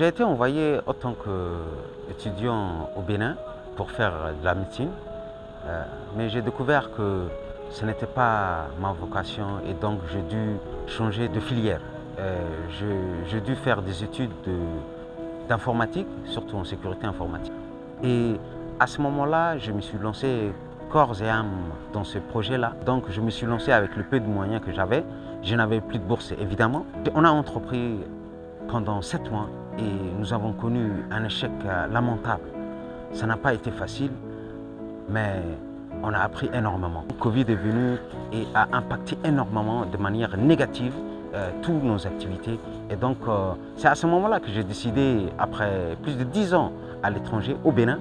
J'ai été envoyé en tant qu'étudiant au Bénin pour faire de la médecine, mais j'ai découvert que ce n'était pas ma vocation et donc j'ai dû changer de filière. J'ai dû faire des études d'informatique, surtout en sécurité informatique. Et à ce moment-là, je me suis lancé corps et âme dans ce projet-là. Donc je me suis lancé avec le peu de moyens que j'avais. Je n'avais plus de bourse évidemment. On a entrepris pendant 7 mois et nous avons connu un échec lamentable. Ça n'a pas été facile, mais on a appris énormément. Le Covid est venu et a impacté énormément de manière négative toutes nos activités. Et donc c'est à ce moment-là que j'ai décidé, après plus de 10 ans à l'étranger, au Bénin,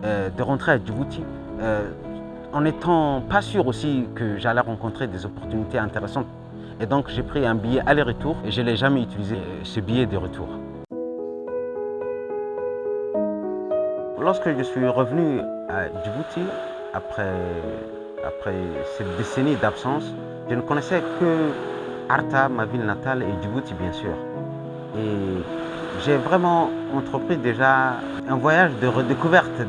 de rentrer à Djibouti, en n'étant pas sûr aussi que j'allais rencontrer des opportunités intéressantes. Et donc j'ai pris un billet aller-retour et je n'ai jamais utilisé ce billet de retour. Lorsque je suis revenu à Djibouti, après cette décennie d'absence, je ne connaissais que Arta, ma ville natale, et Djibouti bien sûr. Et j'ai vraiment entrepris déjà un voyage de redécouverte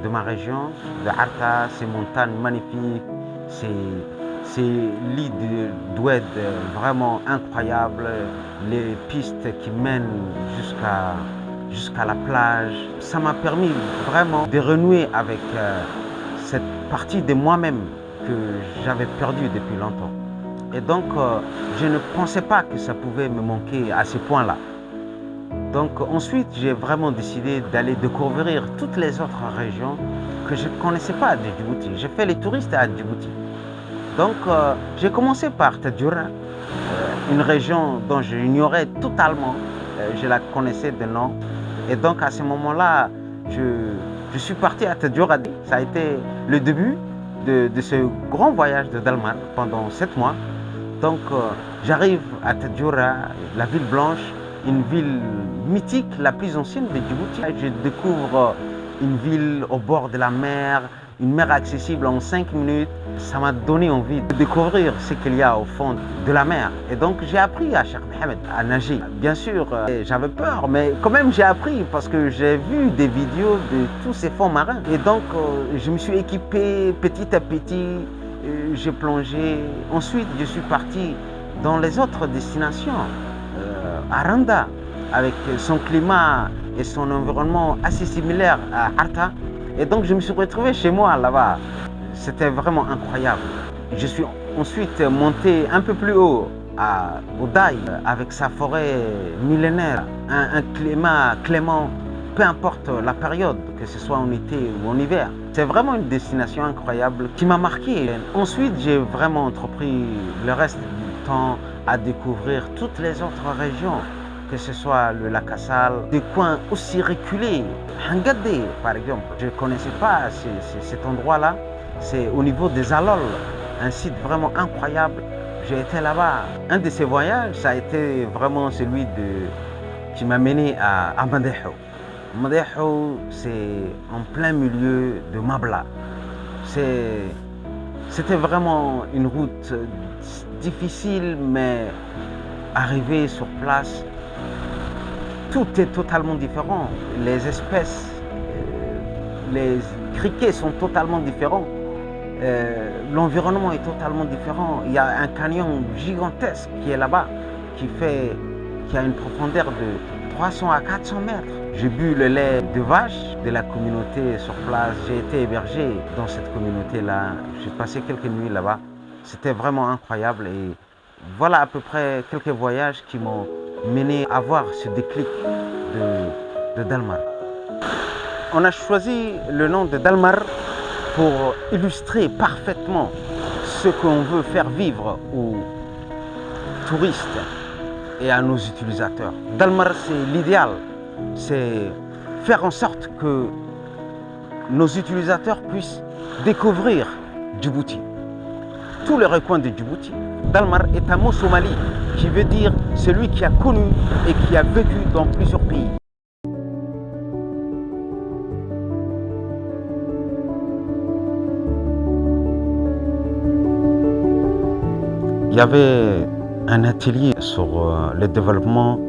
de ma région, de Arta, ces montagnes magnifiques, ces lits d'oued vraiment incroyables, les pistes qui mènent jusqu'à la plage. Ça m'a permis vraiment de renouer avec cette partie de moi-même que j'avais perdue depuis longtemps. Et donc, je ne pensais pas que ça pouvait me manquer à ce point-là. Donc ensuite, j'ai vraiment décidé d'aller découvrir toutes les autres régions que je ne connaissais pas de Djibouti. J'ai fait les touristes à Djibouti. Donc, j'ai commencé par Tadjoura, une région dont j'ignorais totalement. Je la connaissais de nom. Et donc, à ce moment-là, je suis parti à Tadjoura. Ça a été le début de ce grand voyage de Dalmar pendant 7 mois. Donc, j'arrive à Tadjoura, la ville blanche, une ville mythique, la plus ancienne de Djibouti. Je découvre une ville au bord de la mer, une mer accessible en 5 minutes. Ça m'a donné envie de découvrir ce qu'il y a au fond de la mer. Et donc j'ai appris à Cheikh Mohamed à nager. Bien sûr, j'avais peur, mais quand même j'ai appris parce que j'ai vu des vidéos de tous ces fonds marins. Et donc je me suis équipé petit à petit, j'ai plongé. Ensuite, je suis parti dans les autres destinations. Aranda, avec son climat et son environnement assez similaire à Arta. Et donc je me suis retrouvé chez moi là-bas. C'était vraiment incroyable. Je suis ensuite monté un peu plus haut à Oudaï avec sa forêt millénaire, un climat clément, peu importe la période, que ce soit en été ou en hiver. C'est vraiment une destination incroyable qui m'a marqué. Ensuite, j'ai vraiment entrepris le reste du temps à découvrir toutes les autres régions, que ce soit le lac Assal, des coins aussi reculés. Hangadé, par exemple, je ne connaissais pas cet endroit-là. C'est au niveau des Alols, un site vraiment incroyable. J'ai été là-bas. Un de ces voyages, ça a été vraiment celui qui m'a mené à Madeho. Madeho, c'est en plein milieu de Mabla. C'était vraiment une route difficile, mais arrivé sur place, tout est totalement différent. Les espèces, les criquets sont totalement différents. L'environnement est totalement différent. Il y a un canyon gigantesque qui est là-bas, qui a une profondeur de 300 à 400 mètres. J'ai bu le lait de vache de la communauté sur place. J'ai été hébergé dans cette communauté-là. J'ai passé quelques nuits là-bas. C'était vraiment incroyable. Et voilà à peu près quelques voyages qui m'ont mené à avoir ce déclic de Dalmar. On a choisi le nom de Dalmar pour illustrer parfaitement ce qu'on veut faire vivre aux touristes et à nos utilisateurs. Dalmar, c'est l'idéal, c'est faire en sorte que nos utilisateurs puissent découvrir Djibouti, tous les recoins de Djibouti. Dalmar est un mot somali qui veut dire celui qui a connu et qui a vécu dans plusieurs pays. Il y avait un atelier sur le développement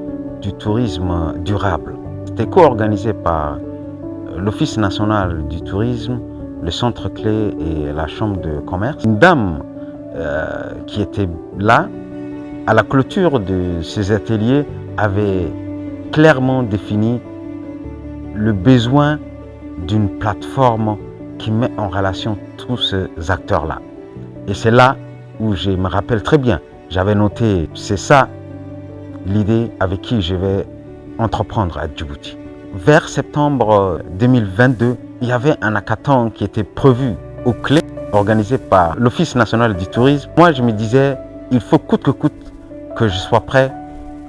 du tourisme durable. C'était co-organisé par l'Office national du tourisme, le Centre Clé et la Chambre de commerce. Une dame qui était là, à la clôture de ces ateliers, avait clairement défini le besoin d'une plateforme qui met en relation tous ces acteurs-là. Et c'est là où je me rappelle très bien, j'avais noté, c'est ça l'idée avec qui je vais entreprendre à Djibouti. Vers septembre 2022, il y avait un hackathon qui était prévu au Clé, organisé par l'Office national du tourisme. Moi, je me disais, il faut coûte que coûte que je sois prêt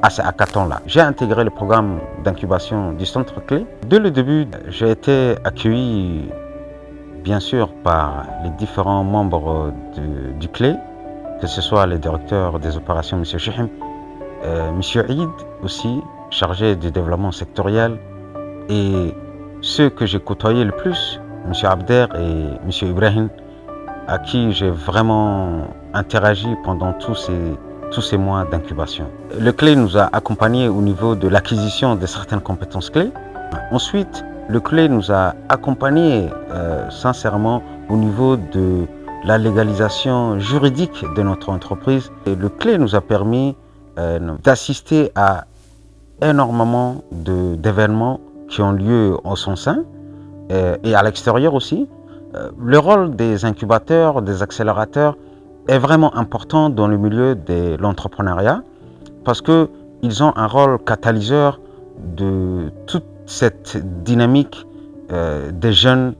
à ce hackathon-là. J'ai intégré le programme d'incubation du Centre Clé. Dès le début, j'ai été accueilli, bien sûr, par les différents membres du Clé, que ce soit les directeurs des opérations, M. Chihim, M. Eid aussi, chargé du développement sectoriel, et ceux que j'ai côtoyés le plus, M. Abder et M. Ibrahim, à qui j'ai vraiment interagi pendant tous ces mois d'incubation. Le Clé nous a accompagnés au niveau de l'acquisition de certaines compétences clés. Ensuite, le Clé nous a accompagnés sincèrement au niveau de la légalisation juridique de notre entreprise. Et le Clé nous a permis d'assister à énormément d'événements qui ont lieu en son sein et à l'extérieur aussi. Le rôle des incubateurs, des accélérateurs est vraiment important dans le milieu de l'entrepreneuriat parce qu'ils ont un rôle catalyseur de toute cette dynamique des jeunes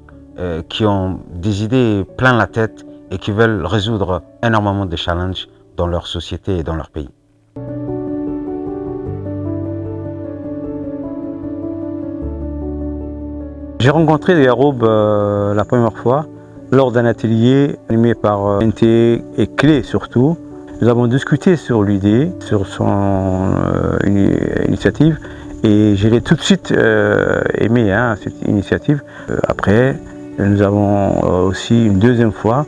qui ont des idées plein la tête et qui veulent résoudre énormément de challenges dans leur société et dans leur pays. J'ai rencontré Yaroub la première fois lors d'un atelier animé par NT et Clé surtout. Nous avons discuté sur l'idée, sur son initiative et je l'ai tout de suite aimé, cette initiative. Après, nous avons aussi une deuxième fois,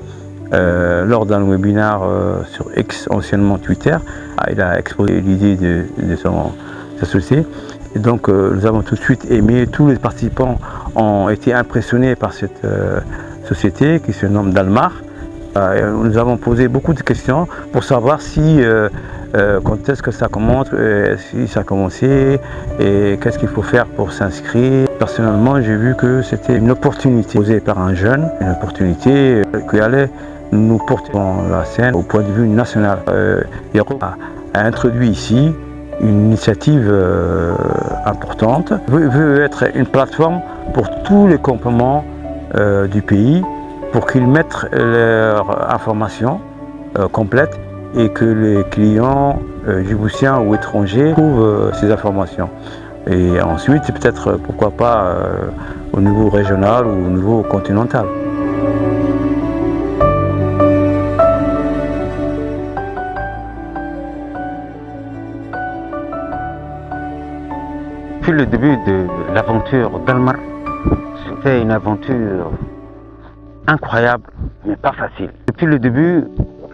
lors d'un webinaire sur X, anciennement Twitter, il a exposé l'idée de sa société. Et donc nous avons tout de suite aimé, tous les participants ont été impressionnés par cette société qui se nomme Dalmar. Nous avons posé beaucoup de questions pour savoir si, quand est-ce que ça commence, si ça a commencé et qu'est-ce qu'il faut faire pour s'inscrire. Personnellement, j'ai vu que c'était une opportunité posée par un jeune, une opportunité qui allait nous porter dans la scène au point de vue national. Yaroub a introduit ici une initiative importante, veut être une plateforme pour tous les campements du pays pour qu'ils mettent leurs informations complètes et que les clients djiboutiens ou étrangers trouvent ces informations. Et ensuite, c'est peut-être, pourquoi pas, au niveau régional ou au niveau continental. Depuis le début de l'aventure Dalmar, c'était une aventure incroyable, mais pas facile. Depuis le début,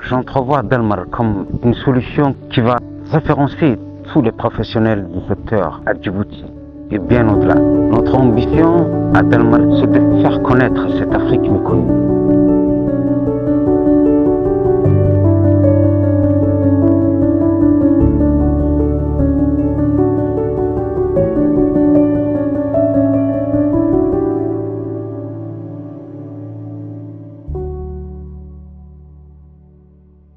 j'entrevois Dalmar comme une solution qui va référencer tous les professionnels du secteur à Djibouti et bien au-delà. Notre ambition à Dalmar, c'est de faire connaître cette Afrique méconnue.